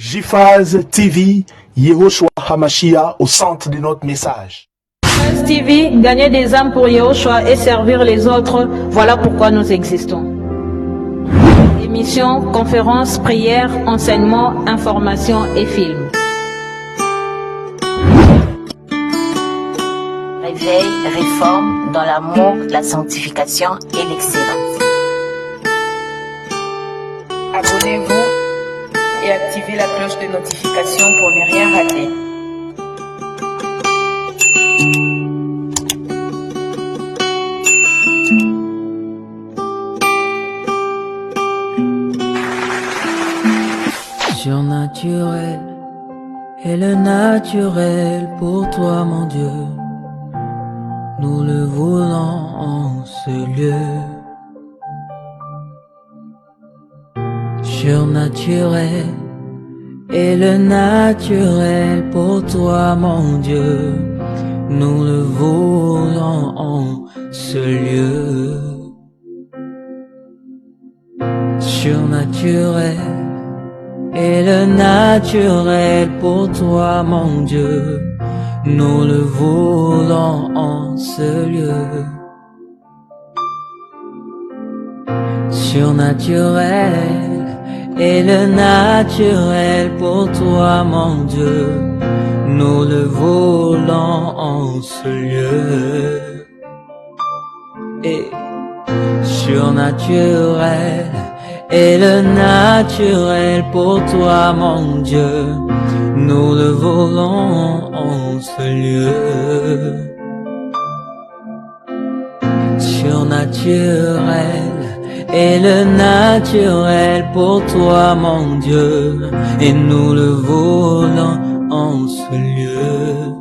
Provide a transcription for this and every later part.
JFAZ TV, Yehoshua Hamashia au centre de notre message. JFAZ TV, gagner des âmes pour Yehoshua et servir les autres, voilà pourquoi nous existons. Émissions, conférences, prières, enseignements, informations et films. Réveil, réforme dans l'amour, la sanctification et l'excellence. Abonnez-vous et activez la cloche de notification pour ne rien rater. Surnaturel et le naturel pour toi, mon Dieu. Nous le voulons en ce lieu. Surnaturel et le naturel pour toi, mon Dieu. Nous le voulons en ce lieu. Surnaturel et le naturel pour toi, mon Dieu. Nous le voulons en ce lieu. Surnaturel et le naturel pour toi, mon Dieu. Nous le voulons en ce lieu. Et surnaturel et le naturel pour toi, mon Dieu. Nous le voulons en ce lieu. Surnaturel et le naturel pour toi, mon Dieu. Et nous le voulons en ce lieu.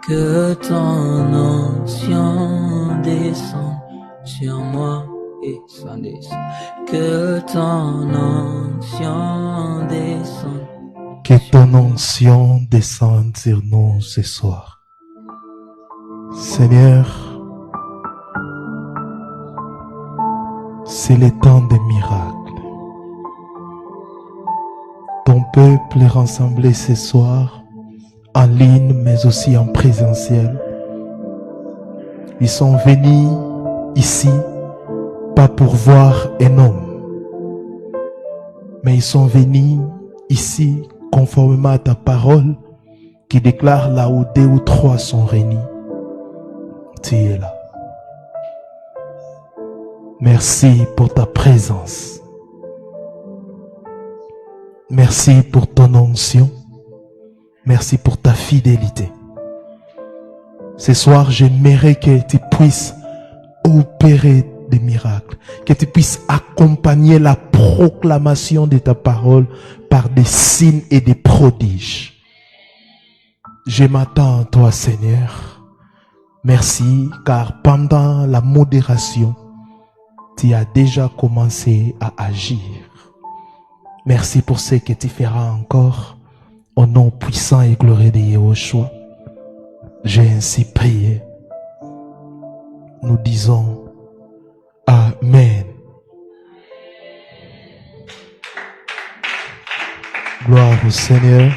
Que ton onction descende sur moi et s'en descende. Que ton onction descende. Que ton onction descende sur nous ce soir. Seigneur, c'est le temps des miracles. Ton peuple est rassemblé ce soir, en ligne mais aussi en présentiel. Ils sont venus ici, pas pour voir un homme, mais ils sont venus ici conformément à ta parole qui déclare là où 2 ou 3 sont réunis, tu es là. Merci pour ta présence. Merci pour ton onction. Merci pour ta fidélité. Ce soir, j'aimerais que tu puisses opérer des miracles, que tu puisses accompagner la proclamation de ta parole par des signes et des prodiges. Je m'attends à toi, Seigneur. Merci, car pendant la modération, tu as déjà commencé à agir. Merci pour ce que tu feras encore. Au nom puissant et glorieux de Yehoshua, j'ai ainsi prié. Nous disons Amen. Gloire au Seigneur.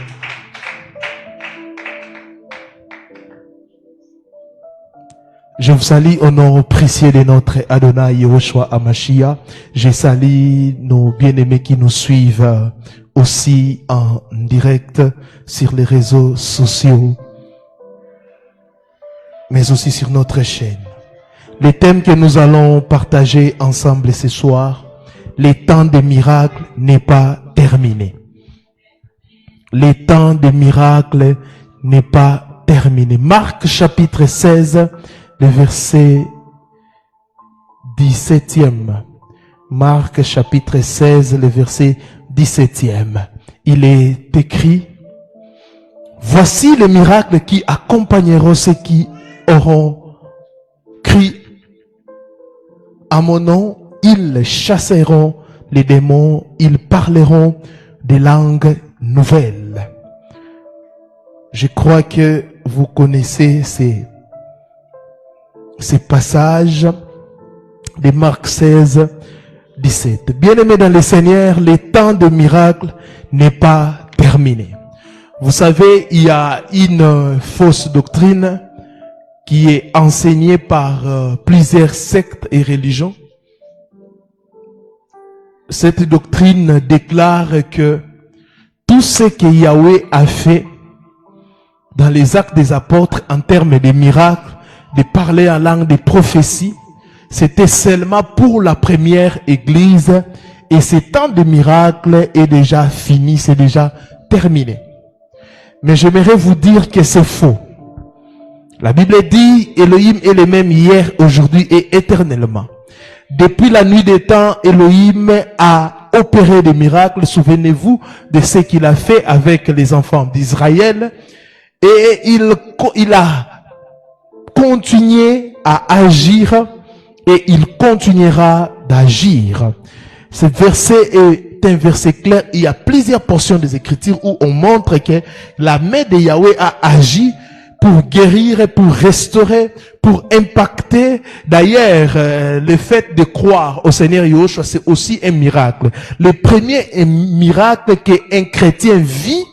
Je vous salue au nom précieux de notre Adonai Yehoshua Hamashia. Je salue nos bien-aimés qui nous suivent aussi en direct sur les réseaux sociaux, mais aussi sur notre chaîne. Le thème que nous allons partager ensemble ce soir, le temps des miracles n'est pas terminé. Le temps des miracles n'est pas terminé. Marc chapitre 16, le verset 17e. Marc chapitre 16, le verset 17e. Il est écrit: voici les miracles qui accompagneront ceux qui auront cru à mon nom. Ils chasseront les démons, ils parleront des langues nouvelles. Je crois que vous connaissez ces passages de Marc 16, 17. Bien-aimés dans le Seigneur, le temps de miracle n'est pas terminé. Vous savez, il y a une fausse doctrine qui est enseignée par plusieurs sectes et religions. Cette doctrine déclare que tout ce que Yahweh a fait dans les actes des apôtres en termes de miracles, de parler en langue, de prophéties, c'était seulement pour la première église et ce temps de miracle est déjà fini, c'est déjà terminé. Mais j'aimerais vous dire que c'est faux. La Bible dit Elohim est le même hier, aujourd'hui et éternellement. Depuis la nuit des temps, Elohim a opéré des miracles. Souvenez-vous de ce qu'il a fait avec les enfants d'Israël. Et il a continué à agir et il continuera d'agir. Ce verset est un verset clair. Il y a plusieurs portions des Écritures où on montre que la main de Yahweh a agi pour guérir, pour restaurer, pour impacter. D'ailleurs, le fait de croire au Seigneur Yahushua, c'est aussi un miracle. Le premier miracle qu'un chrétien vit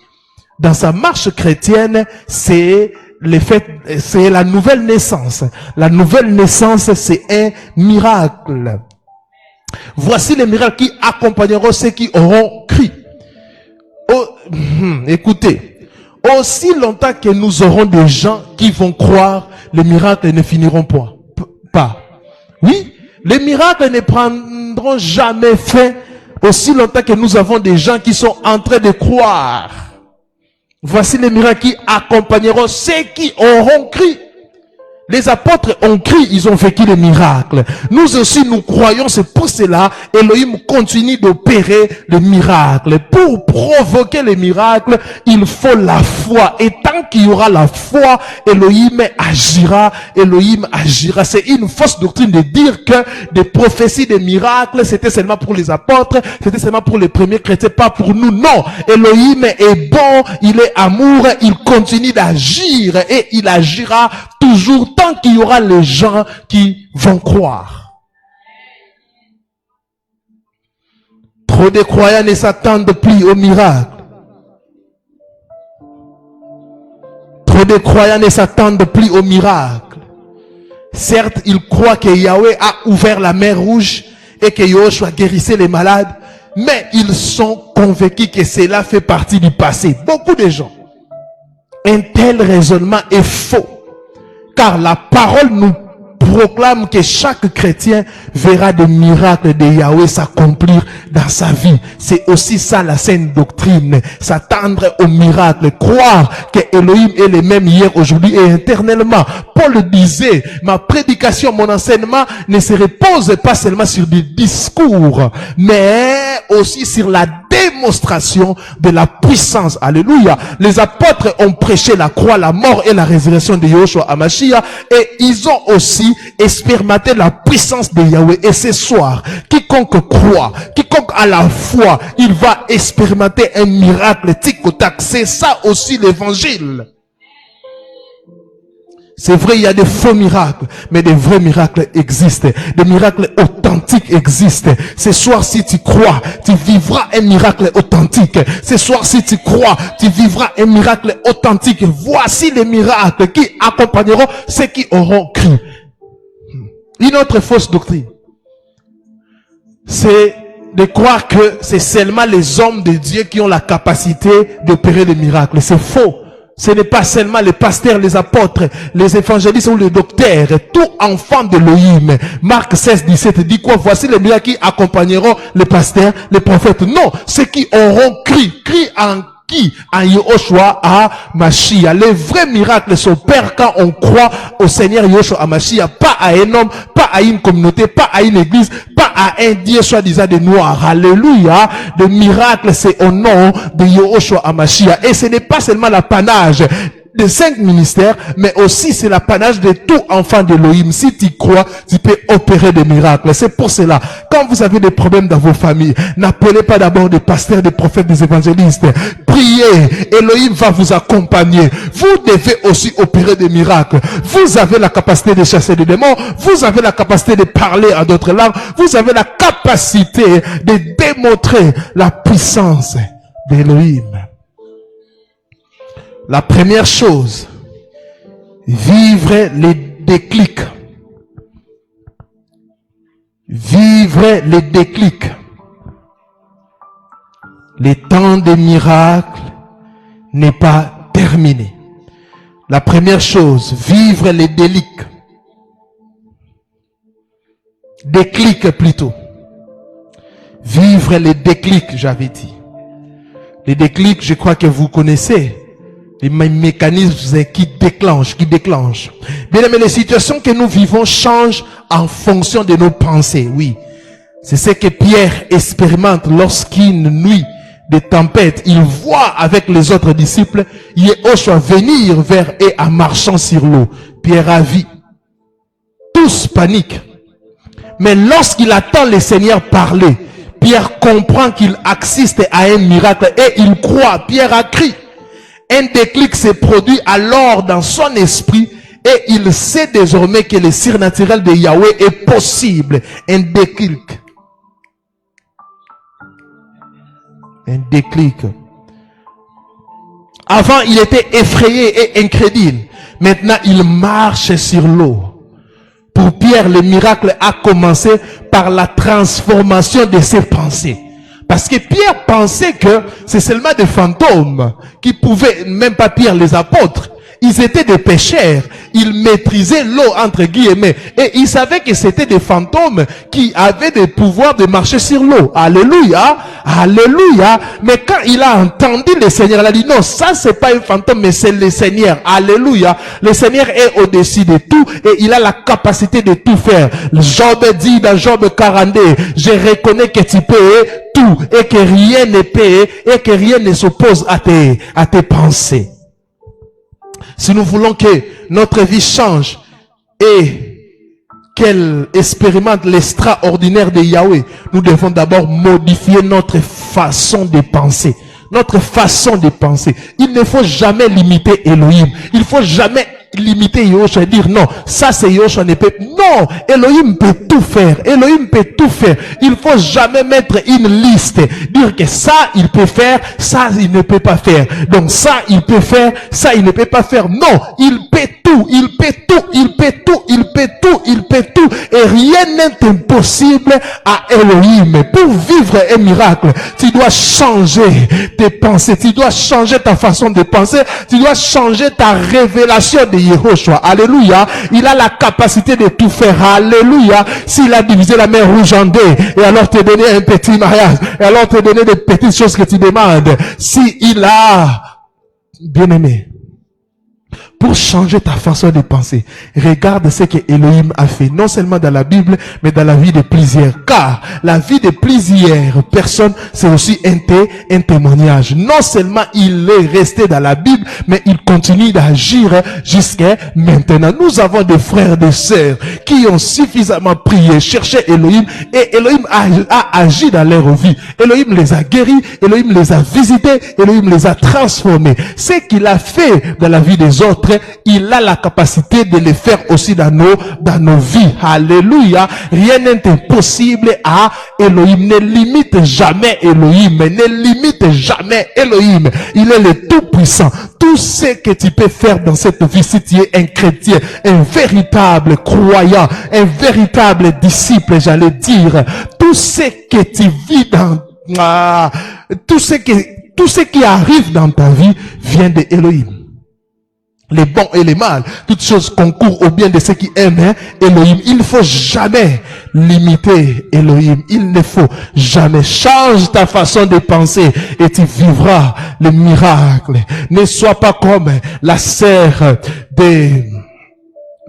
dans sa marche chrétienne, c'est le fait, c'est la nouvelle naissance. La nouvelle naissance, c'est un miracle. Voici les miracles qui accompagneront ceux qui auront cru. Oh, écoutez. Aussi longtemps que nous aurons des gens qui vont croire, les miracles ne finiront pas. Oui, les miracles ne prendront jamais fin aussi longtemps que nous avons des gens qui sont en train de croire. Voici les miracles qui accompagneront ceux qui auront cru. Les apôtres ont cru, ils ont vécu les miracles. Nous aussi, nous croyons, c'est pour cela, Elohim continue d'opérer les miracles. Pour provoquer les miracles, il faut la foi. Et tant qu'il y aura la foi, Elohim agira, Elohim agira. C'est une fausse doctrine de dire que des prophéties, des miracles, c'était seulement pour les apôtres, c'était seulement pour les premiers chrétiens, pas pour nous. Non, Elohim est bon, il est amour, il continue d'agir et il agira toujours tant qu'il y aura les gens qui vont croire. Trop de croyants ne s'attendent plus au miracle. Trop de croyants ne s'attendent plus au miracle. Certes, ils croient que Yahweh a ouvert la mer Rouge et que Yahushua guérissait les malades, mais ils sont convaincus que cela fait partie du passé. Beaucoup de gens. Un tel raisonnement est faux. Car la parole nous proclame que chaque chrétien verra des miracles de Yahweh s'accomplir dans sa vie. C'est aussi ça la saine doctrine. S'attendre au miracle. Croire que Elohim est le même hier, aujourd'hui et éternellement. Paul disait, ma prédication, mon enseignement ne se repose pas seulement sur des discours, mais aussi sur la démonstration de la puissance. Alléluia. Les apôtres ont prêché la croix, la mort et la résurrection de Yahushua HaMashiach et ils ont aussi expérimenté la puissance de Yahweh. Et ce soir, quiconque croit, quiconque a la foi, il va expérimenter un miracle tic au tac. C'est ça aussi l'évangile. C'est vrai, il y a des faux miracles, mais des vrais miracles existent. Des miracles authentiques existent. Ce soir, si tu crois, tu vivras un miracle authentique. Ce soir, si tu crois, tu vivras un miracle authentique. Voici les miracles qui accompagneront ceux qui auront cru. Une autre fausse doctrine, c'est de croire que c'est seulement les hommes de Dieu qui ont la capacité d'opérer des miracles. C'est faux. Ce n'est pas seulement les pasteurs, les apôtres, les évangélistes ou les docteurs, tout enfant de l'Elohim. Marc 16, 17 dit quoi? Voici les miracles qui accompagneront les pasteurs, les prophètes. Non, ceux qui auront cru en qui? En Yahushua HaMashiach. Les vrais miracles s'opèrent quand on croit au Seigneur Yahushua HaMashiach, pas à un homme, pas à une communauté, pas à une église, pas à un Dieu soi-disant de noir. Alléluia. Le miracle, c'est au nom de Yahushua HaMashiach. Et ce n'est pas seulement l'apanage des 5 ministères, mais aussi c'est l'apanage de tout enfant d'Élohim. Si tu crois, tu peux opérer des miracles. C'est pour cela, quand vous avez des problèmes dans vos familles, n'appelez pas d'abord des pasteurs, des prophètes, des évangélistes. Priez, Elohim va vous accompagner. Vous devez aussi opérer des miracles. Vous avez la capacité de chasser des démons, vous avez la capacité de parler à d'autres langues, vous avez la capacité de démontrer la puissance d'Elohim. La première chose, vivre les déclics. Vivre les déclics. Le temps des miracles n'est pas terminé. La première chose, vivre les déclics. Déclics plutôt. Vivre les déclics, j'avais dit. Les déclics, je crois que vous connaissez. Les mécanismes qui déclenchent. Bien aimé, les situations que nous vivons changent en fonction de nos pensées, oui. C'est ce que Pierre expérimente lorsqu'une nuit de tempête, il voit avec les autres disciples Yehoshua venir vers eux en marchant sur l'eau. Pierre a vu. Tous paniquent. Mais lorsqu'il attend le Seigneur parler, Pierre comprend qu'il assiste à un miracle et il croit. Pierre a crié. Un déclic s'est produit alors dans son esprit et il sait désormais que le surnaturel de Yahweh est possible. Un déclic. Un déclic. Avant, il était effrayé et incrédule. Maintenant, il marche sur l'eau. Pour Pierre, le miracle a commencé par la transformation de ses pensées. Parce que Pierre pensait que c'est seulement des fantômes qui pouvaient, même pas Pierre, les apôtres. Ils étaient des pécheurs. Ils maîtrisaient l'eau, entre guillemets. Et ils savaient que c'était des fantômes qui avaient des pouvoirs de marcher sur l'eau. Alléluia. Alléluia. Mais quand il a entendu le Seigneur, il a dit non, ça c'est pas un fantôme, mais c'est le Seigneur. Alléluia. Le Seigneur est au-dessus de tout et il a la capacité de tout faire. Job dit dans Job 42, je reconnais que tu peux tout et que rien ne peut et que rien ne s'oppose à tes pensées. Si nous voulons que notre vie change et qu'elle expérimente l'extraordinaire de Yahweh, nous devons d'abord modifier notre façon de penser. Notre façon de penser. Il ne faut jamais limiter Elohim. Il ne faut jamais limiter Yehoshua et dire non, ça c'est Yehoshua ne peut. Non, Elohim peut tout faire. Elohim peut tout faire. Il faut jamais mettre une liste, dire que ça il peut faire, ça il ne peut pas faire. Donc ça il peut faire, ça il ne peut pas faire. Non, il peut tout, il peut tout, il peut tout, il peut tout, il peut tout. Et rien n'est impossible à Elohim. Pour vivre un miracle, tu dois changer tes pensées, tu dois changer ta façon de penser, tu dois changer ta révélation de Yehoshua. Alléluia. Il a la capacité de tout faire. Alléluia. S'il a divisé la mer rouge en deux, et alors te donner un petit mariage, et alors te donner des petites choses que tu demandes. Si il a, bien aimé, pour changer ta façon de penser, regarde ce que Elohim a fait, non seulement dans la Bible, mais dans la vie de plusieurs. Car la vie de plusieurs personnes, c'est aussi un témoignage. Non seulement il est resté dans la Bible, mais il continue d'agir jusqu'à maintenant. Nous avons des frères et des sœurs qui ont suffisamment prié, cherché Elohim, et Elohim a agi dans leur vie. Elohim les a guéris, Elohim les a visités, Elohim les a transformés. Ce qu'il a fait dans la vie des autres, il a la capacité de le faire aussi dans nos vies. Alléluia. Rien n'est impossible à Elohim. Ne limite jamais Elohim. Ne limite jamais Elohim. Il est le tout-puissant. Tout ce que tu peux faire dans cette vie, si tu es un chrétien, un véritable croyant, un véritable disciple, j'allais dire, tout ce que tu vis tout ce qui arrive dans ta vie vient de Elohim. Les bons et les mal, toutes choses concourent au bien de ceux qui aiment Elohim. Il ne faut jamais limiter Elohim. Il ne faut jamais. Change ta façon de penser et tu vivras le miracle. Ne sois pas comme la sœur de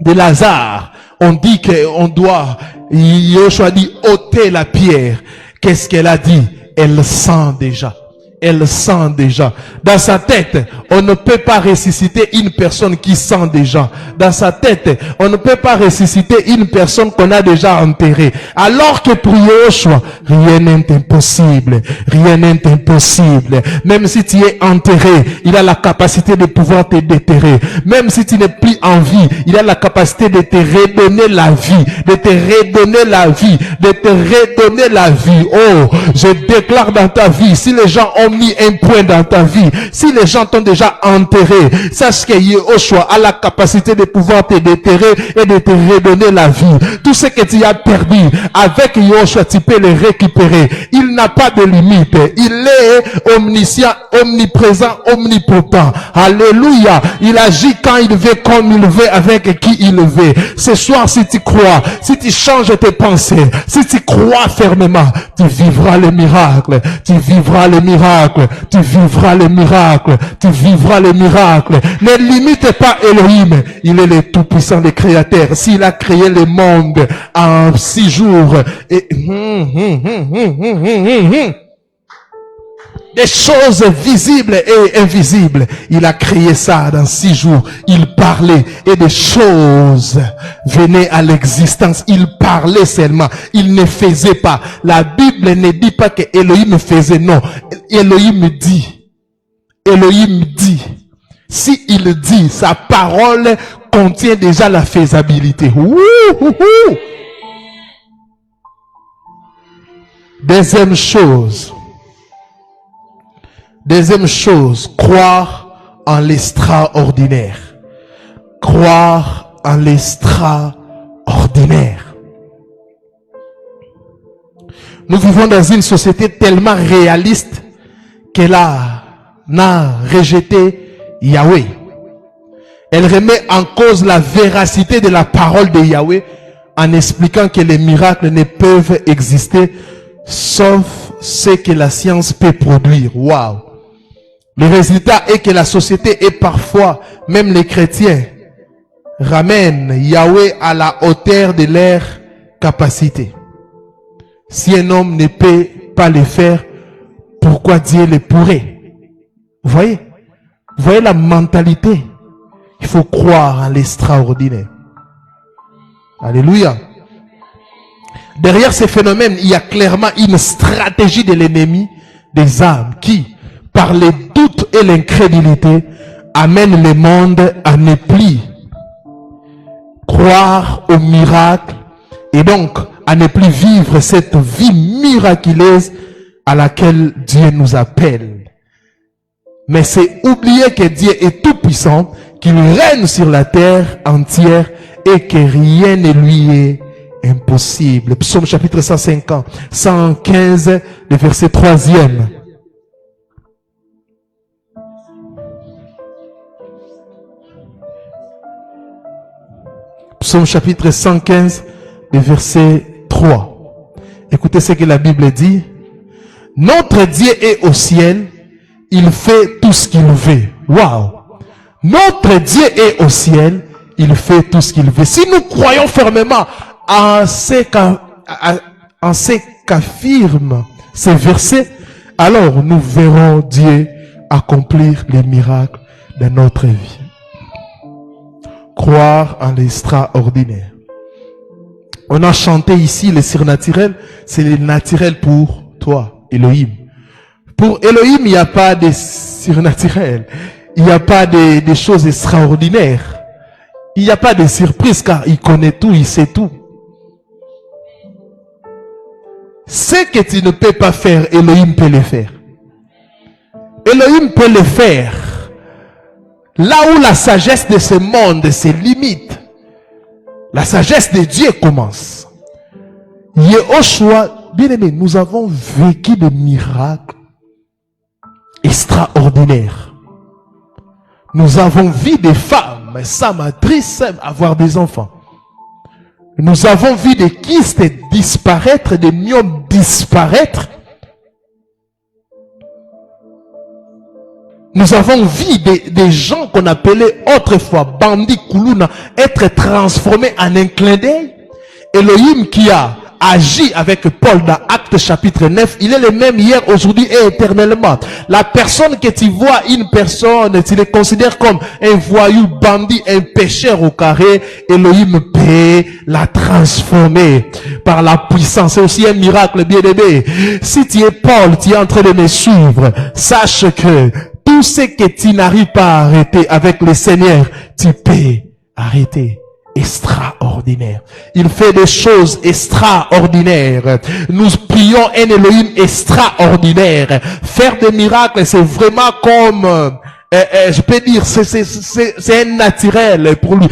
Lazare. On dit qu'on doit, Yehoshua dit, ôter la pierre. Qu'est-ce qu'elle a dit? Elle sent déjà. elle sent déjà. Dans sa tête, on ne peut pas ressusciter une personne qui sent déjà. Dans sa tête, on ne peut pas ressusciter une personne qu'on a déjà enterrée. Alors que pour Yoshua, rien n'est impossible. Rien n'est impossible. Même si tu es enterré, il a la capacité de pouvoir te déterrer. Même si tu n'es plus en vie, il a la capacité de te redonner la vie. De te redonner la vie. De te redonner la vie. Oh, je déclare dans ta vie, si les gens ont mis un point dans ta vie, si les gens t'ont déjà enterré, sache que Yoshua a la capacité de pouvoir te déterrer et de te redonner la vie. Tout ce que tu as perdu, avec Yoshua, tu peux le récupérer. Il n'a pas de limite. Il est omniscient, omniprésent, omnipotent. Alléluia. Il agit quand il veut, comme il veut, avec qui il veut. Ce soir, si tu crois, si tu changes tes pensées, si tu crois fermement, tu vivras le miracle. Tu vivras le miracle. Tu vivras le miracle. Tu vivras le miracle. Ne limite pas Elohim. Il est le tout-puissant, le créateur. S'il a créé le monde en 6 jours, et des choses visibles et invisibles, il a créé ça dans 6 jours. Il parlait et des choses venaient à l'existence. Il parlait seulement. Il ne faisait pas. La Bible ne dit pas que Elohim faisait. Non. Elohim dit. Elohim dit. Si il dit, sa parole contient déjà la faisabilité. Deuxième chose, croire en l'extraordinaire. Croire en l'extraordinaire. Nous vivons dans une société tellement réaliste qu'elle a rejeté Yahweh. Elle remet en cause la véracité de la parole de Yahweh en expliquant que les miracles ne peuvent exister sauf ce que la science peut produire. Waouh! Le résultat est que la société et parfois même les chrétiens ramènent Yahweh à la hauteur de leur capacité. Si un homme ne peut pas le faire, pourquoi Dieu le pourrait? Vous voyez? Vous voyez la mentalité? Il faut croire en l'extraordinaire. Alléluia. Derrière ces phénomènes, il y a clairement une stratégie de l'ennemi des âmes qui, par les doutes et l'incrédulité, amène le monde à ne plus croire au miracle et donc à ne plus vivre cette vie miraculeuse à laquelle Dieu nous appelle. Mais c'est oublier que Dieu est tout puissant, qu'il règne sur la terre entière et que rien ne lui est impossible. Psaume chapitre 115, le verset 3e. Psaume chapitre 115, le verset 3. Écoutez ce que la Bible dit. Notre Dieu est au ciel, il fait tout ce qu'il veut. Waouh! Notre Dieu est au ciel, il fait tout ce qu'il veut. Si nous croyons fermement en ce qu'affirment ces versets, alors nous verrons Dieu accomplir les miracles de notre vie. Croire en l'extraordinaire. On a chanté ici le surnaturel, c'est le naturel pour toi, Elohim. Pour Elohim, il n'y a pas de surnaturel. Il n'y a pas de choses extraordinaires. Il n'y a pas de surprise car il connaît tout, il sait tout. Ce que tu ne peux pas faire, Elohim peut le faire. Elohim peut le faire. Là où la sagesse de ce monde se limite, la sagesse de Dieu commence. Yehoshua, bien aimé, nous avons vécu des miracles extraordinaires. Nous avons vu des femmes sans matrice avoir des enfants. Nous avons vu des kystes disparaître, des myomes disparaître. Nous avons vu des gens qu'on appelait autrefois bandits Koulouna être transformés en un clin d'œil. Elohim qui a agi avec Paul dans Actes chapitre 9, il est le même hier, aujourd'hui et éternellement. La personne que tu vois, une personne, tu le considères comme un voyou, bandit, un pécheur au carré, Elohim peut la transformer par la puissance. C'est aussi un miracle, bien-aimé. Si tu es Paul, tu es en train de me suivre, sache que tout ce que tu n'arrives pas à arrêter avec le Seigneur, tu peux arrêter. Extraordinaire. Il fait des choses extraordinaires. Nous prions un Elohim extraordinaire. Faire des miracles, c'est vraiment comme, je peux dire, c'est un naturel pour lui.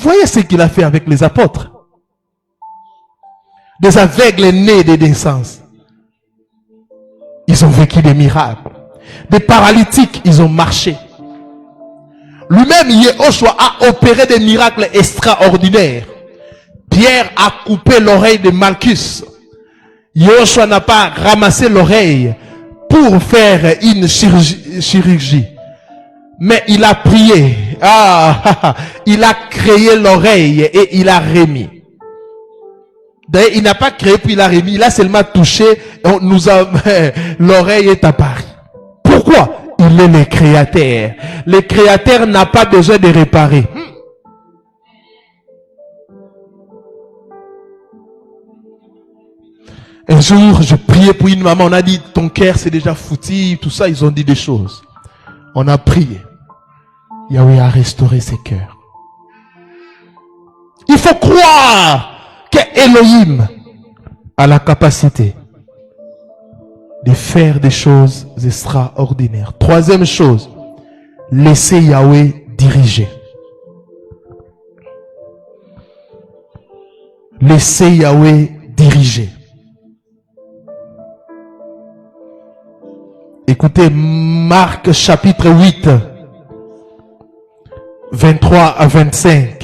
Voyez ce qu'il a fait avec les apôtres. Des aveugles nés de naissance. Ils ont vécu des miracles. Des paralytiques, ils ont marché. Lui-même, Yehoshua a opéré des miracles extraordinaires. Pierre a coupé l'oreille de Malchus. Yehoshua n'a pas ramassé l'oreille pour faire une chirurgie. Mais il a prié. Il a créé l'oreille et il a remis. D'ailleurs, il n'a pas créé puis il a remis. Il a seulement touché. L'oreille est apparue. Pourquoi? Il est le créateur. Le créateur n'a pas besoin de réparer. Un jour, je priais pour une maman. On a dit, ton cœur c'est déjà foutu. Tout ça, ils ont dit des choses. On a prié. Yahweh a restauré ses cœurs. Il faut croire que Elohim a la capacité de faire des choses extraordinaires. Troisième chose, laissez Yahweh diriger. Laissez Yahweh diriger. Écoutez, Marc chapitre 8, 23 à 25.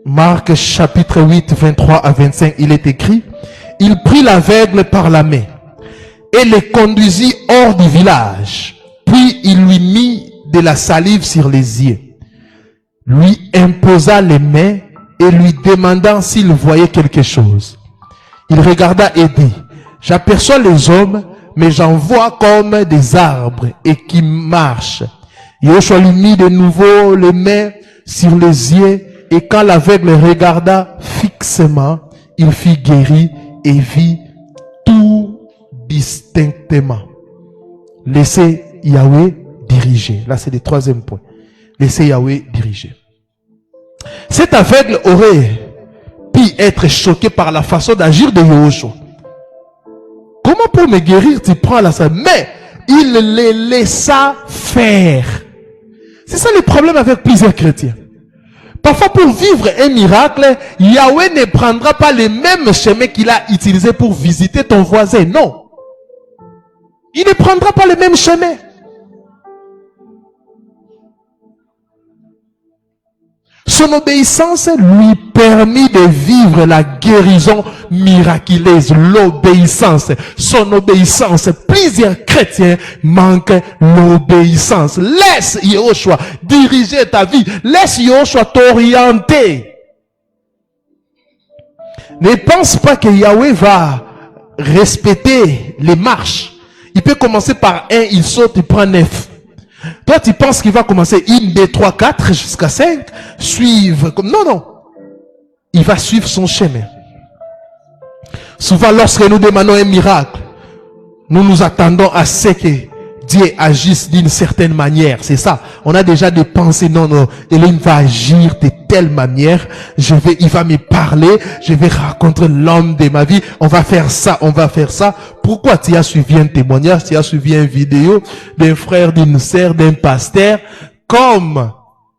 Marc chapitre 8, 23 à 25, il est écrit, il prit l'aveugle par la main et le conduisit hors du village. Puis il lui mit de la salive sur les yeux, lui imposa les mains et lui demandant s'il voyait quelque chose. Il regarda et dit, j'aperçois les hommes, mais j'en vois comme des arbres et qui marchent. Yehoshua lui mit de nouveau les mains sur les yeux. Et quand l'aveugle regarda fixement, il fut guéri et vit tout distinctement. Laissez Yahweh diriger. Là, c'est le troisième point. Laissez Yahweh diriger. Cet aveugle aurait pu être choqué par la façon d'agir de Yehoshua. Comment pour me guérir, tu prends la salle? Mais il les laissa faire. C'est ça le problème avec plusieurs chrétiens. Parfois, pour vivre un miracle, Yahweh ne prendra pas les mêmes chemins qu'il a utilisés pour visiter ton voisin. Non. Il ne prendra pas les mêmes chemins. Son obéissance lui permit de vivre la guérison miraculeuse. L'obéissance. Son obéissance. Plusieurs chrétiens manquent l'obéissance. Laisse Yehoshua diriger ta vie. Laisse Yehoshua t'orienter. Ne pense pas que Yahweh va respecter les marches. Il peut commencer par 1, il saute, il prend 9. Toi, tu penses qu'il va commencer 1, 2, 3, 4 jusqu'à 5, suivre comme... Non, non. Il va suivre son chemin. Souvent, lorsque nous demandons un miracle, nous nous attendons à ce que Dieu agisse d'une certaine manière. C'est ça. On a déjà des pensées. Non, non. Elohim va agir de telle manière. Il va me parler. Je vais rencontrer l'homme de ma vie. On va faire ça. On va faire ça. Pourquoi tu as suivi un témoignage? Tu as suivi une vidéo d'un frère, d'une sœur, d'un pasteur. Comme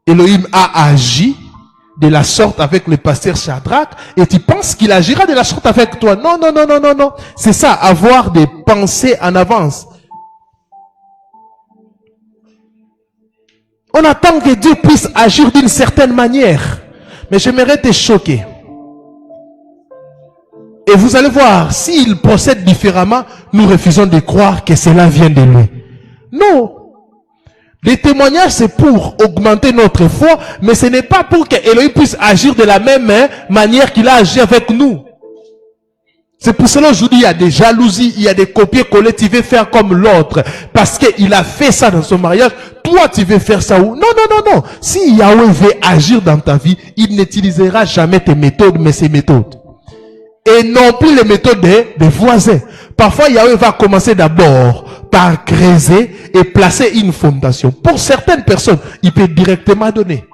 Elohim a agi de la sorte avec le pasteur Shadrach, et tu penses qu'il agira de la sorte avec toi. Non, non, non, non, non, non. C'est ça, avoir des pensées en avance. On attend que Dieu puisse agir d'une certaine manière. Mais j'aimerais te choquer. Et vous allez voir, s'il procède différemment, nous refusons de croire que cela vient de lui. Non. Les témoignages, c'est pour augmenter notre foi, mais ce n'est pas pour qu'Élohim puisse agir de la même manière qu'il a agi avec nous. C'est pour cela aujourd'hui, il y a des jalousies, il y a des copier-coller, tu veux faire comme l'autre, parce qu'il a fait ça dans son mariage, toi tu veux faire ça ou... Non, non, non, non. Si Yahweh veut agir dans ta vie, il n'utilisera jamais tes méthodes, mais ses méthodes. Et non plus les méthodes des voisins. Parfois, Yahweh va commencer d'abord par creuser et placer une fondation. Pour certaines personnes, il peut directement donner.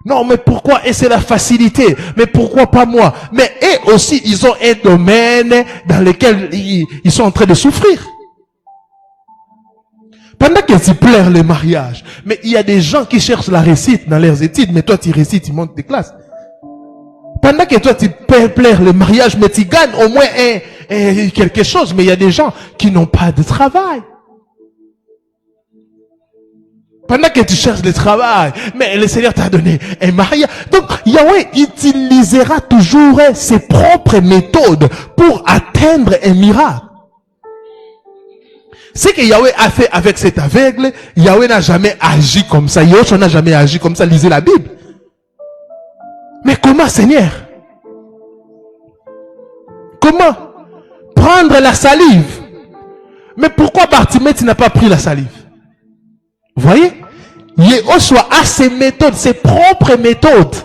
Non, mais pourquoi? Et c'est la facilité. Mais pourquoi pas moi? Mais eux aussi, ils ont un domaine dans lequel ils sont en train de souffrir. Pendant qu'ils pleurent le mariage. Mais il y a des gens qui cherchent la réussite dans leurs études. Mais toi, tu récites, tu montes tes classes. Pendant que toi, tu pleures le mariage, mais tu gagnes au moins quelque chose. Mais il y a des gens qui n'ont pas de travail. Pendant que tu cherches le travail, mais le Seigneur t'a donné un mariage. Donc, Yahweh utilisera toujours ses propres méthodes pour atteindre un miracle. Ce que Yahweh a fait avec cet aveugle, Yahweh n'a jamais agi comme ça. Yahweh n'a jamais agi comme ça. Lisez la Bible. Mais comment, Seigneur? Comment? Prendre la salive. Mais pourquoi Bartimée, tu n'as pas pris la salive? Vous voyez? Yehoshua a ses méthodes, ses propres méthodes.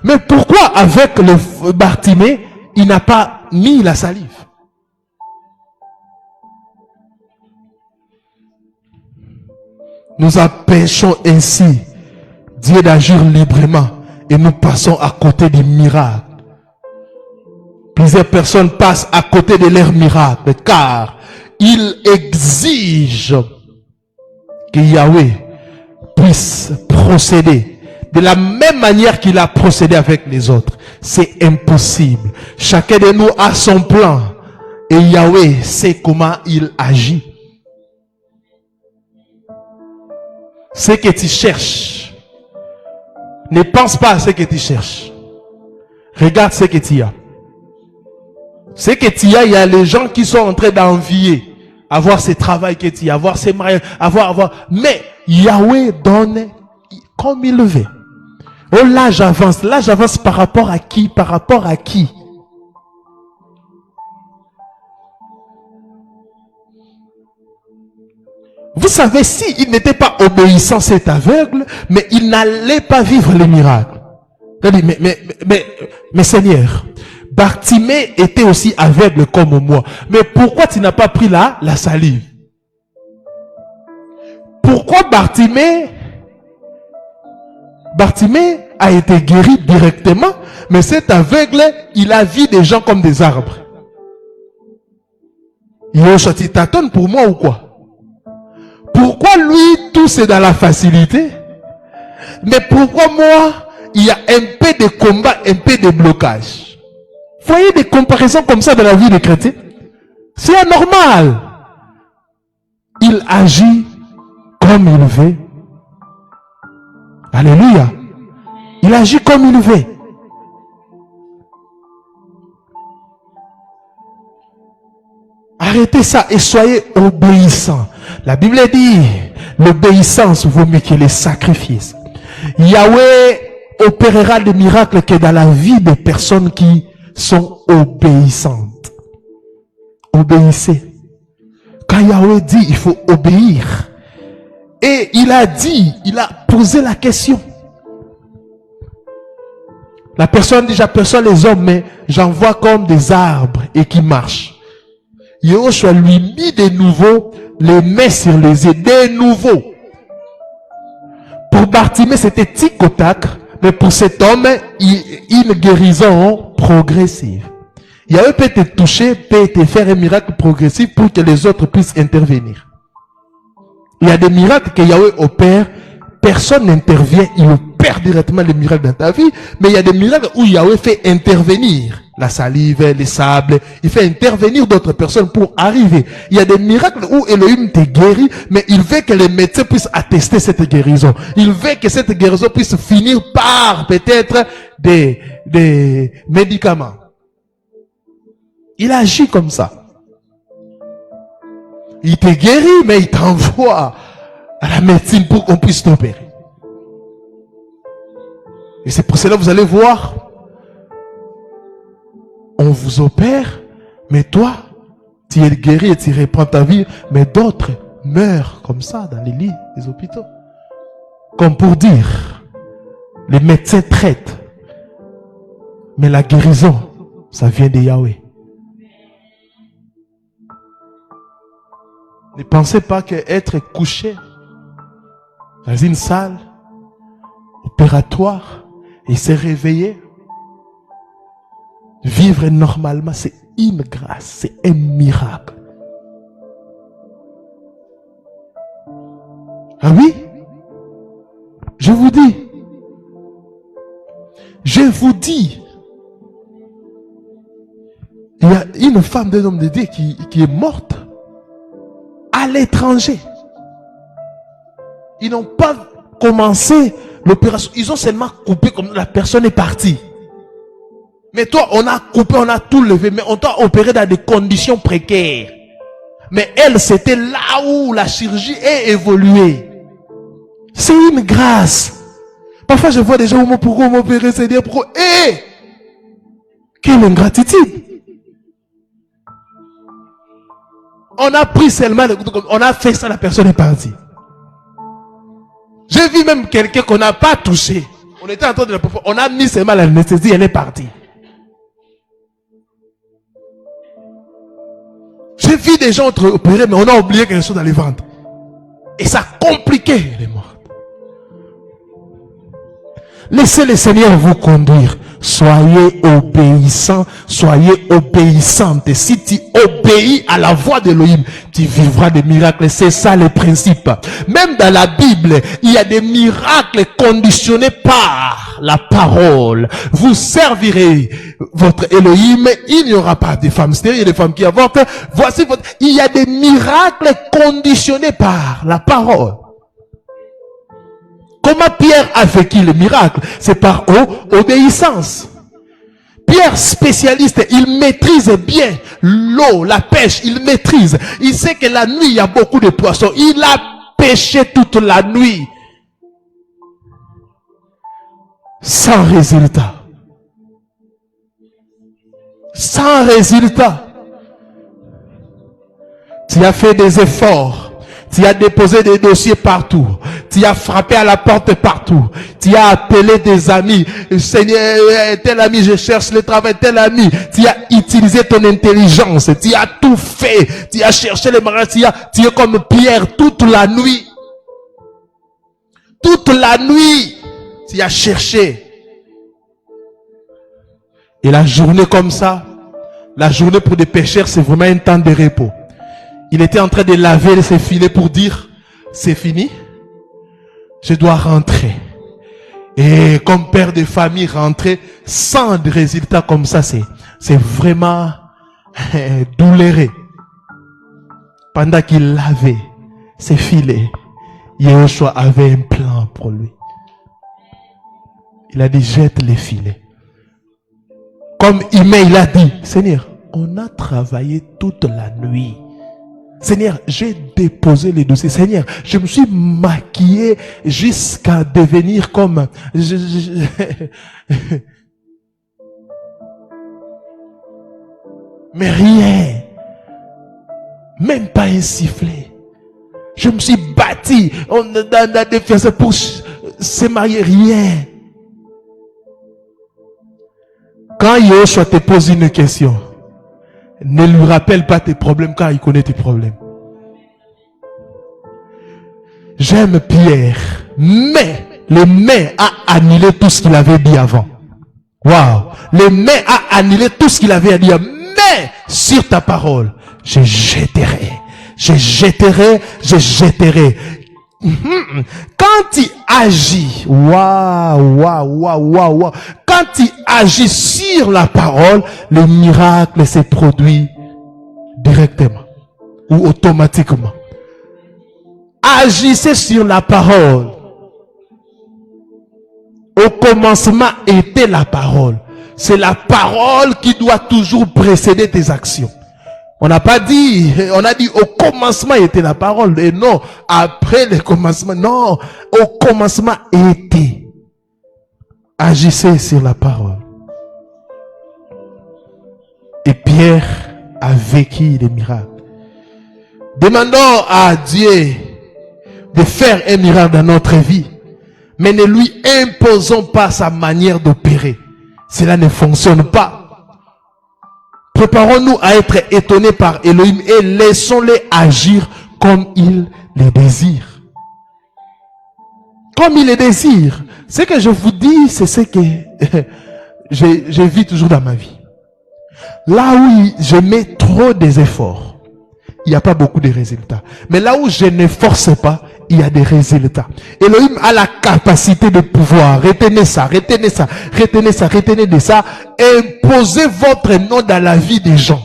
Mais pourquoi avec le Bartimée, il n'a pas mis la salive? Nous empêchons ainsi Dieu d'agir librement et nous passons à côté des miracles. Plusieurs personnes passent à côté de leurs miracles car ils exigent que Yahweh puisse procéder de la même manière qu'il a procédé avec les autres. C'est impossible. Chacun de nous a son plan et Yahweh sait comment il agit. Ce que tu cherches, ne pense pas à ce que tu cherches. Regarde ce que tu as. Ce que tu as, il y a les gens qui sont en train d'envier avoir ce travail que tu as, avoir ces mariages, avoir. Mais Yahweh donne comme il le veut. Oh, l'âge avance. L'âge avance par rapport à qui? Par rapport à qui? Vous savez, si il n'était pas obéissant, cet aveugle, mais il n'allait pas vivre les miracles. Mais Seigneur, Bartimée était aussi aveugle comme moi. Mais pourquoi tu n'as pas pris la salive? Pourquoi Bartimée a été guéri directement, mais cet aveugle, il a vu des gens comme des arbres. Yoshua, tu t'attends pour moi ou quoi? Pourquoi lui, tout c'est dans la facilité? Mais pourquoi moi, il y a un peu de combat, un peu de blocage? Voyez des comparaisons comme ça dans la vie des chrétiens? C'est anormal. Il agit comme il veut. Alléluia. Il agit comme il veut. Arrêtez ça et soyez obéissants. La Bible dit, l'obéissance vaut mieux que les sacrifices. Yahweh opérera des miracles que dans la vie des personnes qui sont obéissantes. Obéissez. Quand Yahweh dit, il faut obéir. Et il a dit, il a posé la question. La personne dit, j'aperçois les hommes, mais j'en vois comme des arbres et qui marchent. Yehoshua lui mit de nouveau les mains sur les yeux, de nouveau. Pour Bartimée, c'était tic au tac, mais pour cet homme, une guérison progressive. Yahweh peut te toucher, peut te faire un miracle progressif pour que les autres puissent intervenir. Il y a des miracles que Yahweh opère, personne n'intervient, il opère directement les miracles dans ta vie, mais il y a des miracles où Yahweh fait intervenir la salive, les sables, il fait intervenir d'autres personnes pour arriver. Il y a des miracles où Elohim te guérit, mais il veut que les médecins puissent attester cette guérison. Il veut que cette guérison puisse finir par peut-être des médicaments. Il agit comme ça. Il te guérit, mais il t'envoie à la médecine pour qu'on puisse t'opérer. Et c'est pour cela que vous allez voir, on vous opère, mais toi, tu es guéri et tu reprends ta vie, mais d'autres meurent comme ça dans les lits des hôpitaux. Comme pour dire, les médecins traitent, mais la guérison, ça vient de Yahweh. Ne pensez pas qu'être couché dans une salle opératoire et se réveiller, vivre normalement, c'est une grâce, c'est un miracle. Ah oui? Je vous dis, il y a une femme d'un homme de Dieu qui est morte à l'étranger. Ils n'ont pas commencé l'opération, ils ont seulement coupé comme la personne est partie. Mais toi, on a coupé, on a tout levé, mais on t'a opéré dans des conditions précaires. Mais elle, c'était là où la chirurgie est évoluée. C'est une grâce. Parfois, je vois des gens, pourquoi m'opérer, c'est dire pourquoi. Quelle ingratitude. On a pris seulement, on a fait ça, la personne est partie. J'ai vu même quelqu'un qu'on n'a pas touché. On était en train de on a mis seulement l'anesthésie, elle est partie. J'ai vu des gens être opérés, mais on a oublié quelque chose dans les ventres. Et ça a compliqué les morts. Laissez le Seigneur vous conduire. Soyez obéissants, soyez obéissantes. Si tu obéis à la voix d'Élohim, tu vivras des miracles. C'est ça le principe. Même dans la Bible, il y a des miracles conditionnés par la parole. Vous servirez votre Élohim. Il n'y aura pas de femmes stériles, des femmes qui avortent. Voici votre... Il y a des miracles conditionnés par la parole. Comment Pierre a vécu le miracle? C'est par obéissance. Pierre, spécialiste, il maîtrise bien l'eau, la pêche, il maîtrise. Il sait que la nuit, il y a beaucoup de poissons. Il a pêché toute la nuit. Sans résultat. Sans résultat. Tu as fait des efforts. Tu as déposé des dossiers partout. Tu as frappé à la porte partout. Tu as appelé des amis. Seigneur, tel ami, je cherche le travail, tel ami. Tu as utilisé ton intelligence. Tu as tout fait. Tu as cherché les mariages. Tu es comme Pierre toute la nuit. Toute la nuit. Tu as cherché. Et la journée comme ça, la journée pour des pécheurs, c'est vraiment un temps de repos. Il était en train de laver ses filets pour dire, c'est fini, je dois rentrer. Et comme père de famille, rentrer sans de résultats comme ça, c'est vraiment douloureux. Pendant qu'il lavait ses filets, Yehoshua avait un plan pour lui. Il a dit, jette les filets. Comme il a dit, Seigneur, on a travaillé toute la nuit. Seigneur, j'ai déposé les dossiers. Seigneur, je me suis maquillé jusqu'à devenir comme... Mais rien. Même pas un sifflet. Je me suis bâti. On a des fiançailles pour se marier. Rien. Quand Yehoshua te pose une question, ne lui rappelle pas tes problèmes car il connaît tes problèmes. J'aime Pierre, mais le mais a annulé tout ce qu'il avait dit avant. Waouh! Le mais a annulé tout ce qu'il avait dit. Mais sur ta parole, je jetterai. Je jetterai, je jetterai. Quand tu agis, waouh, quand tu agis sur la parole, le miracle se produit directement ou automatiquement. Agissez sur la parole. Au commencement était la parole. C'est la parole qui doit toujours précéder tes actions. On n'a pas dit, on a dit au commencement était la parole. Et non, après le commencement. Non, au commencement était. Agissez sur la parole. Et Pierre a vécu les miracles. Demandons à Dieu de faire un miracle dans notre vie. Mais ne lui imposons pas sa manière d'opérer. Cela ne fonctionne pas. Préparons-nous à être étonnés par Elohim et laissons-les agir comme il les désire. Comme il les désire. Ce que je vous dis, c'est ce que je vis toujours dans ma vie. Là où je mets trop des efforts, il n'y a pas beaucoup de résultats. Mais là où je ne force pas, il y a des résultats. Elohim a la capacité de pouvoir, retenez ça, retenez ça, retenez ça, retenez de ça, imposez votre nom dans la vie des gens.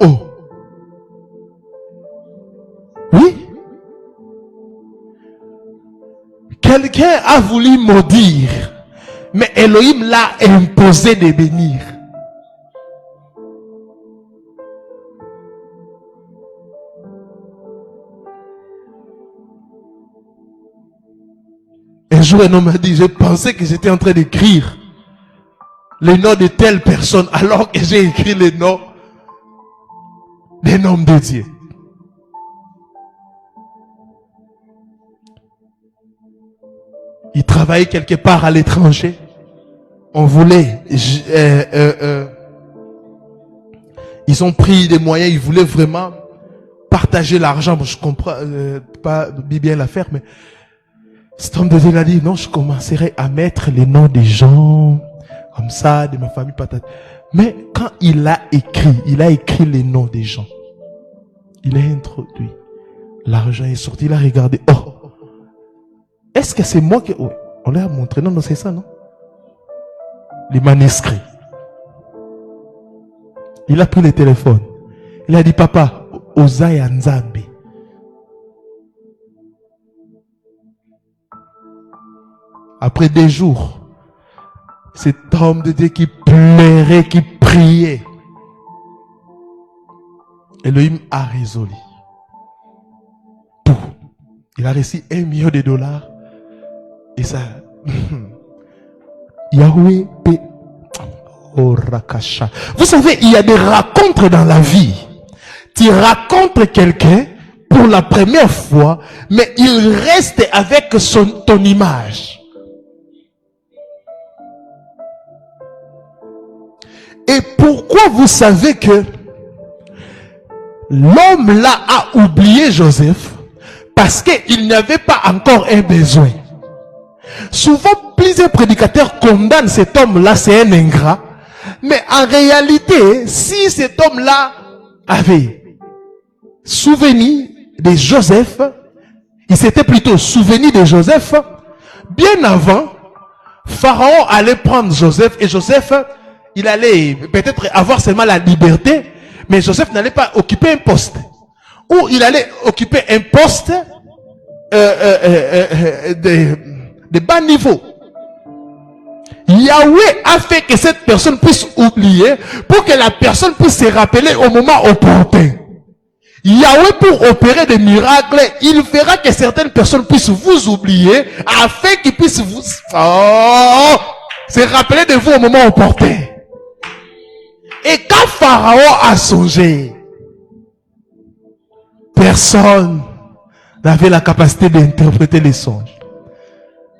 Oh. Oui. Quelqu'un a voulu maudire, mais Elohim l'a imposé de bénir. Un jour, un homme m'a dit, je pensais que j'étais en train d'écrire le nom de telle personne, alors que j'ai écrit le nom d'un homme de Dieu. Il travaillait quelque part à l'étranger. On voulait, ils ont pris des moyens, ils voulaient vraiment partager l'argent. Je comprends pas bien l'affaire, mais cet homme de Dieu a dit, non, je commencerai à mettre les noms des gens, comme ça, de ma famille, patate. Mais quand il a écrit les noms des gens. Il a introduit. L'argent est sorti, il a regardé. Oh! Est-ce que c'est moi qui... Oh, on l'a montré. Non, c'est ça, non? Les manuscrits. Il a pris le téléphone. Il a dit, papa, Ozaya Nzambe. Après des jours, cet homme de Dieu qui pleurait, qui priait, Elohim a résolu tout. Il a reçu $1 million. Et ça, Yahweh, oh Rakasha. Vous savez, il y a des rencontres dans la vie. Tu rencontres quelqu'un pour la première fois, mais il reste avec ton image. Et pourquoi vous savez que l'homme là a oublié Joseph? Parce qu'il n'y avait pas encore un besoin. Souvent, plusieurs prédicateurs condamnent cet homme-là, c'est un ingrat. Mais en réalité, si cet homme-là avait souvenu de Joseph, il s'était plutôt souvenu de Joseph, bien avant, Pharaon allait prendre Joseph et Joseph, il allait peut-être avoir seulement la liberté, mais Joseph n'allait pas occuper un poste. Ou il allait occuper un poste de bas niveau. Yahweh a fait que cette personne puisse oublier pour que la personne puisse se rappeler au moment opportun. Yahweh, pour opérer des miracles, il fera que certaines personnes puissent vous oublier afin qu'ils puissent vous se rappeler de vous au moment opportun. Et quand Pharaon a songé, personne n'avait la capacité d'interpréter les songes.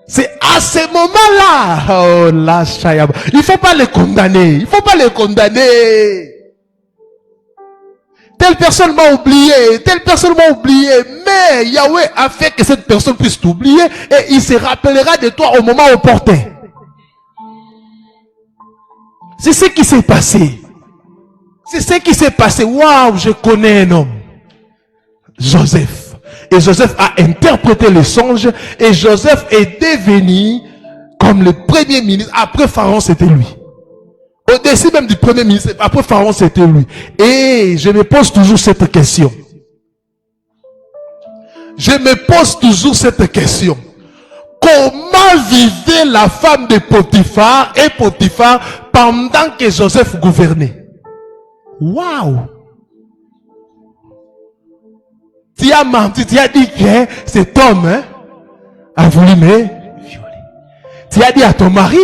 C'est à ce moment-là, oh la Shayab, il ne faut pas les condamner, il ne faut pas les condamner. Telle personne m'a oublié, telle personne m'a oublié, mais Yahweh a fait que cette personne puisse t'oublier et il se rappellera de toi au moment opportun. C'est ce qui s'est passé. C'est ce qui s'est passé. Waouh, je connais un homme. Joseph. Et Joseph a interprété le songe et Joseph est devenu comme le premier ministre. Après Pharaon, c'était lui. Au-dessus même du premier ministre, après Pharaon, c'était lui. Et je me pose toujours cette question. Je me pose toujours cette question. Comment vivait la femme de Potiphar et Potiphar pendant que Joseph gouvernait? Waouh! Tu as menti, tu as dit que cet homme a voulu me violer. Tu as dit à ton mari,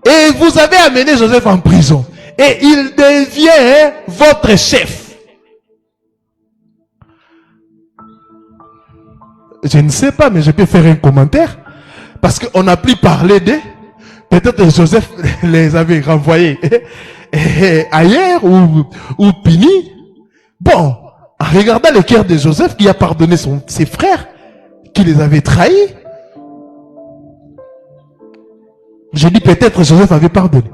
et vous avez amené Joseph en prison. Et il devient votre chef. Je ne sais pas, mais je peux faire un commentaire. Parce qu'on n'a plus parlé d'eux. Peut-être Joseph les avait renvoyés ailleurs ou punis. Bon, en regardant le cœur de Joseph qui a pardonné ses frères, qui les avaient trahis, je dis peut-être Joseph avait pardonné.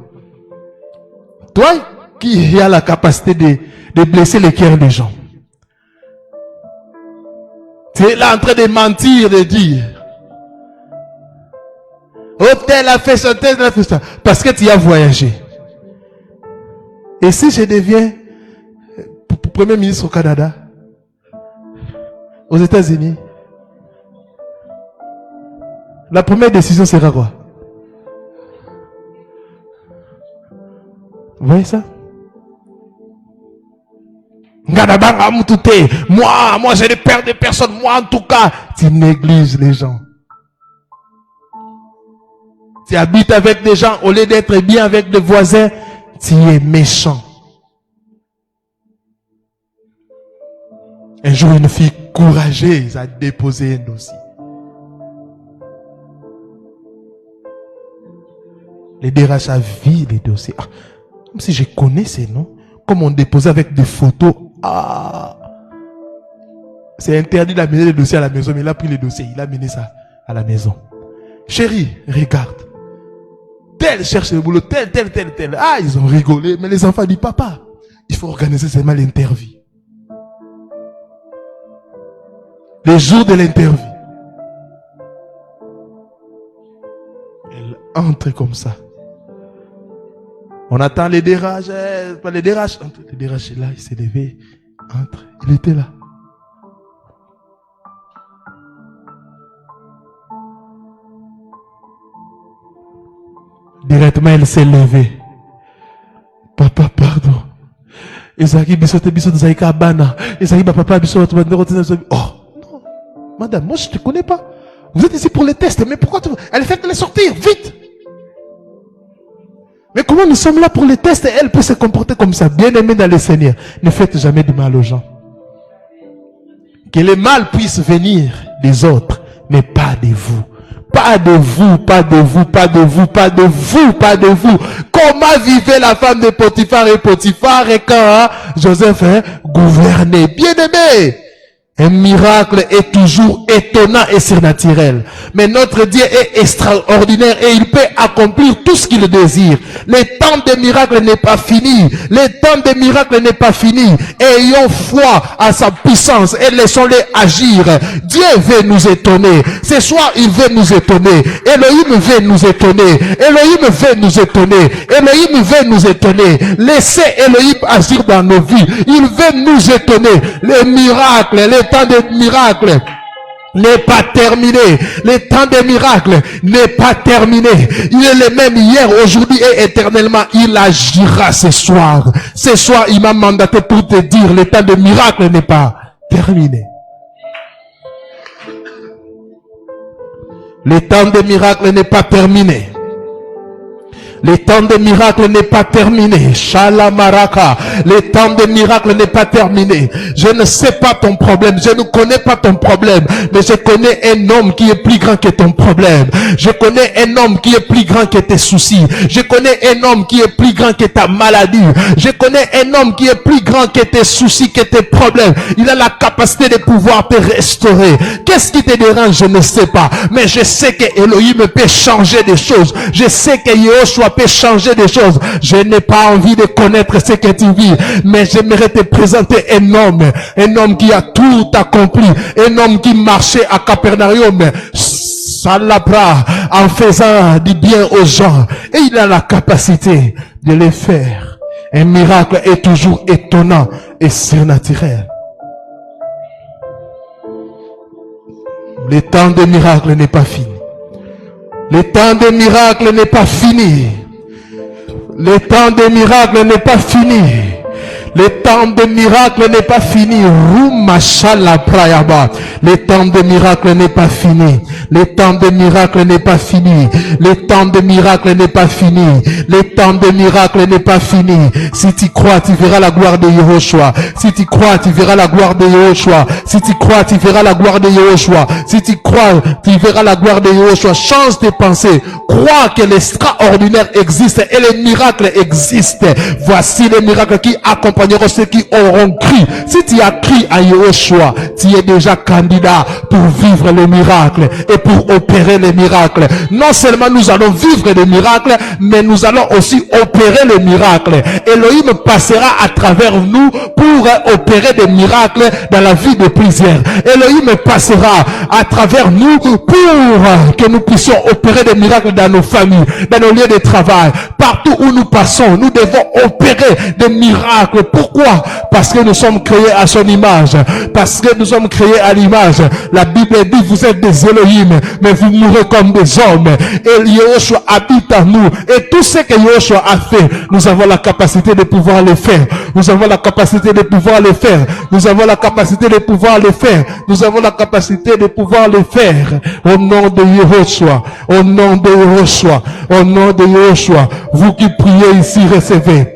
Toi qui as la capacité de blesser le cœur des gens, tu es là en train de mentir, de dire oh, tel a fait ça, tel a fait ça, parce que tu as voyagé. Et si je deviens Premier ministre au Canada, aux États-Unis, la première décision sera quoi? Vous voyez ça? Moi, je ne perds de personne. Moi, en tout cas, tu négliges les gens. Tu habites avec des gens, au lieu d'être bien avec des voisins, tu es méchant. Un jour, une fille courageuse a déposé un dossier. Les DRH a vu les dossiers. Ah, comme si je connais ces noms. Comme on déposait avec des photos. Ah, c'est interdit d'amener les dossiers à la maison, mais il a pris les dossiers, il a amené ça à la maison. Chérie, regarde. Tel cherche le boulot, tel. Ah, ils ont rigolé, mais les enfants disent, papa, il faut organiser seulement l'interview. Les jours de l'interview. Elle entre comme ça. On attend les dérages, pas les dérages. Les dérages est là, il s'est levé, entre, il était là. Directement, elle s'est levée. Papa, pardon. Ezaki bisote bisote zaika bana. Ezaki papa bisote oh non, madame, moi je te connais pas. Vous êtes ici pour les tests, mais pourquoi elle fait les sortir vite? Mais comment nous sommes là pour les tests et elle peut se comporter comme ça? Bien-aimé dans le Seigneur, ne faites jamais du mal aux gens. Que le mal puisse venir des autres, mais pas de vous. Pas de vous, pas de vous, pas de vous, pas de vous, pas de vous. Comment vivait la femme de Potiphar et Potiphar et quand Joseph gouvernait? Bien-aimé, un miracle est toujours étonnant et surnaturel. Mais notre Dieu est extraordinaire et il peut accomplir tout ce qu'il désire. Le temps des miracles n'est pas fini. Le temps des miracles n'est pas fini. Ayons foi à sa puissance et laissons-le agir. Dieu veut nous étonner. Ce soir, il veut nous étonner. Elohim veut nous étonner. Elohim veut nous étonner. Elohim veut nous étonner. Laissez Elohim agir dans nos vies. Il veut nous étonner. Les miracles, les temps des miracles n'est pas terminé. Le temps des miracles n'est pas terminé. Il est le même hier, aujourd'hui et éternellement. Il agira ce soir. Ce soir, il m'a mandaté pour te dire, le temps des miracles n'est pas terminé. Le temps des miracles n'est pas terminé. Le temps des miracles n'est pas terminé. Shalamaraka. Le temps des miracles n'est pas terminé. Je ne sais pas ton problème. Je ne connais pas ton problème. Mais je connais un homme qui est plus grand que ton problème. Je connais un homme qui est plus grand que tes soucis. Je connais un homme qui est plus grand que ta maladie. Je connais un homme qui est plus grand que tes soucis, que tes problèmes. Il a la capacité de pouvoir te restaurer. Qu'est-ce qui te dérange? Je ne sais pas. Mais je sais que Elohim peut changer des choses. Je sais que Yehoshua peut changer des choses. Je n'ai pas envie de connaître ce que tu vis, mais j'aimerais te présenter un homme qui a tout accompli, un homme qui marchait à Capernaum, Salabra, en faisant du bien aux gens, et il a la capacité de le faire. Un miracle est toujours étonnant et surnaturel. Le temps des miracles n'est pas fini. Le temps des miracles n'est pas fini. Le temps des miracles n'est pas fini. Le temps de miracle n'est pas fini. Rumachala prayaba. Le temps de miracle n'est pas fini. Le temps de miracle n'est pas fini. Le temps de miracle n'est pas fini. Le temps de miracle n'est pas fini. Si tu crois, tu verras la gloire de Yehoshua. Si tu crois, tu verras la gloire de Yehoshua. Si tu crois, tu verras la gloire de Yehoshua. Si tu crois, tu verras la gloire de Yehoshua. Change tes pensées. Crois que l'extraordinaire existe et les miracles existent. Voici les miracles qui accompagneront ceux qui auront cru. Si tu as cru à Yehoshua, tu es déjà candidat pour vivre les miracles et pour opérer les miracles. Non seulement nous allons vivre les miracles, mais nous allons aussi opérer les miracles. Elohim passera à travers nous pour opérer des miracles dans la vie de plusieurs. Elohim passera à travers nous pour que nous puissions opérer des miracles dans nos familles, dans nos lieux de travail. Partout où nous passons, nous devons opérer des miracles. Pourquoi? Parce que nous sommes créés à son image. Parce que nous sommes créés à l'image. La Bible dit, vous êtes des Elohim, mais vous mourrez comme des hommes. Et Yehoshua habite en nous. Et tout ce que Yehoshua a fait, nous avons la capacité de pouvoir le faire. Nous avons la capacité de pouvoir le faire. Nous avons la capacité de pouvoir le faire. Nous avons la capacité de pouvoir le faire. Au nom de Yehoshua. Au nom de Yehoshua. Au nom de Yehoshua. Vous qui priez ici, recevez.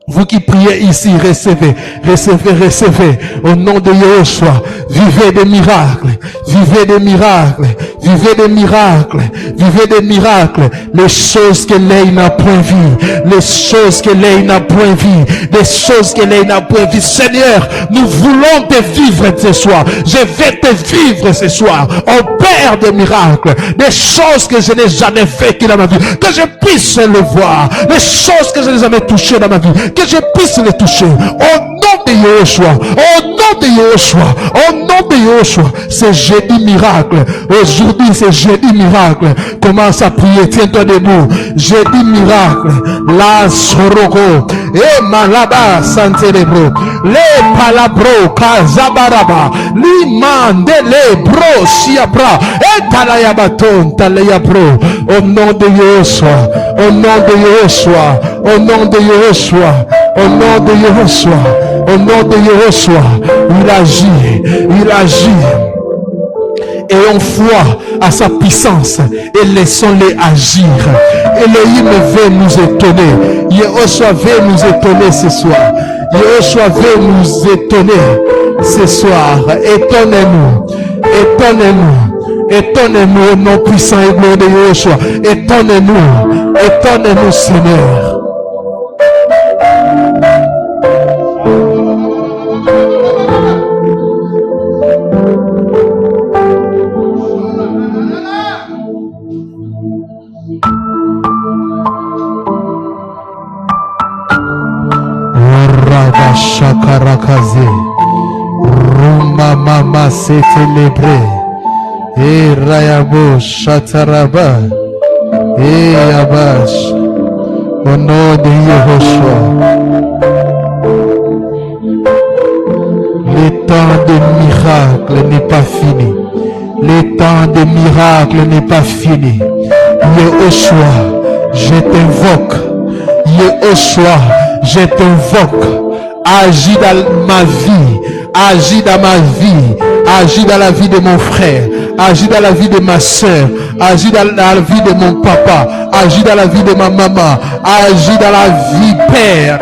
Vous qui priez ici, recevez, recevez, recevez. Au nom de Yehoshua, vivez des miracles, vivez des miracles, vivez des miracles, vivez des miracles. Les choses que l'œil n'a point vues, les choses que l'œil n'a point vues, des choses que l'œil n'a point vues. Seigneur, nous voulons te vivre ce soir. Je vais te vivre ce soir. Opère des miracles, des choses que je n'ai jamais fait dans ma vie, que je puisse le voir, des choses que je n'ai jamais touchées dans ma vie, que je puisse les toucher. Au nom de Yehoshua, au nom de Yehoshua, au nom de Yehoshua. C'est jeudi miracle. Aujourd'hui, c'est jeudi miracle. Commence à prier. Tiens-toi debout. Jeudi miracle. La soroko. Et malaba santelebro. Les palabro. Kazabaraba. Limandele bro. Siabra. Et talayabaton. Talayabro. Au nom de Yehoshua. Au nom de Yehoshua. Au nom de Yehoshua. Au nom de Yehoshua. Au nom de Yehoshua. Il agit. Il agit. Ayons foi à sa puissance et laissons-les agir. Elohim veut nous étonner. Yehoshua veut nous étonner ce soir. Yehoshua veut nous étonner ce soir. Étonnez-nous. Étonnez-nous. Étonnez-nous au nom puissant et glorieux de Yehoshua. Étonnez-nous. Étonnez-nous, Seigneur. Shakarakaze Ruma mama se célébré et Rayabo Shataraba et Abash au nom de Yehoshua. Le temps de miracle n'est pas fini. Le temps de miracle n'est pas fini. Yehoshua, je t'invoque. Yehoshua, je t'invoque. Agis dans ma vie, agis dans ma vie, agis dans la vie de mon frère, agis dans la vie de ma soeur, agis dans la vie de mon papa, agis dans la vie de ma maman, agis dans la vie, Père,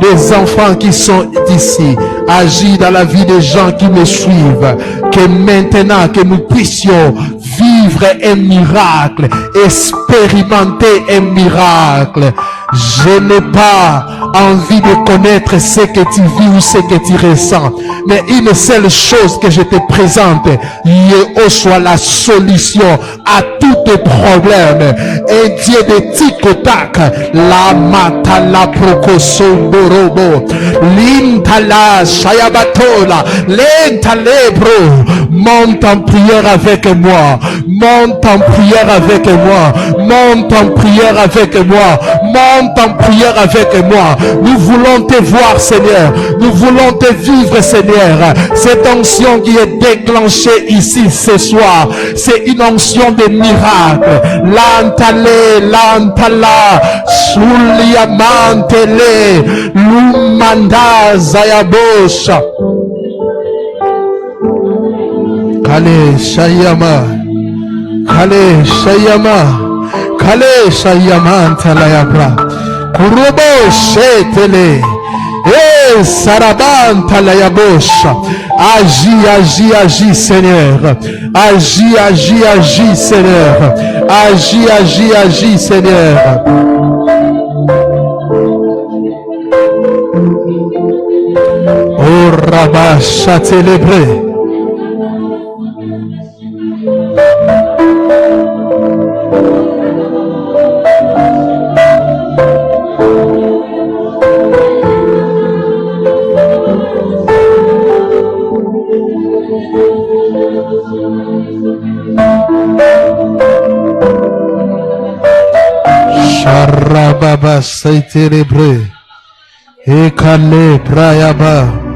des enfants qui sont ici, agis dans la vie des gens qui me suivent, que maintenant que nous puissions vivre un miracle, expérimenter un miracle. Je n'ai pas envie de connaître ce que tu vis ou ce que tu ressens. Mais une seule chose que je te présente, Yehoshua, la solution à tous tes problèmes. Un Dieu de tic-tac. La matala prokosondorobo. L'intala shayabatola. L'entalebro. Monte en prière avec moi. Monte en prière avec moi. moi. Monte en prière avec moi. Monte en prière avec moi. Nous voulons te voir, Seigneur. Nous voulons te vivre, Seigneur. Cette onction qui est déclenchée ici ce soir, c'est une onction de miracle. Lantale, lantala, suliamantele, lumanda zayabosha. Kale shayama, kale shayama, kale shayamanta layabra, kurubo shetele. Eh, sarabanta la yabosha. Agis, agis, agis, Seigneur. Agis, agis, agis, Seigneur. Agis, agis, agis, Seigneur. Oh, Rabbah, célébré. Baba say célébré. Et Kale Prayaba.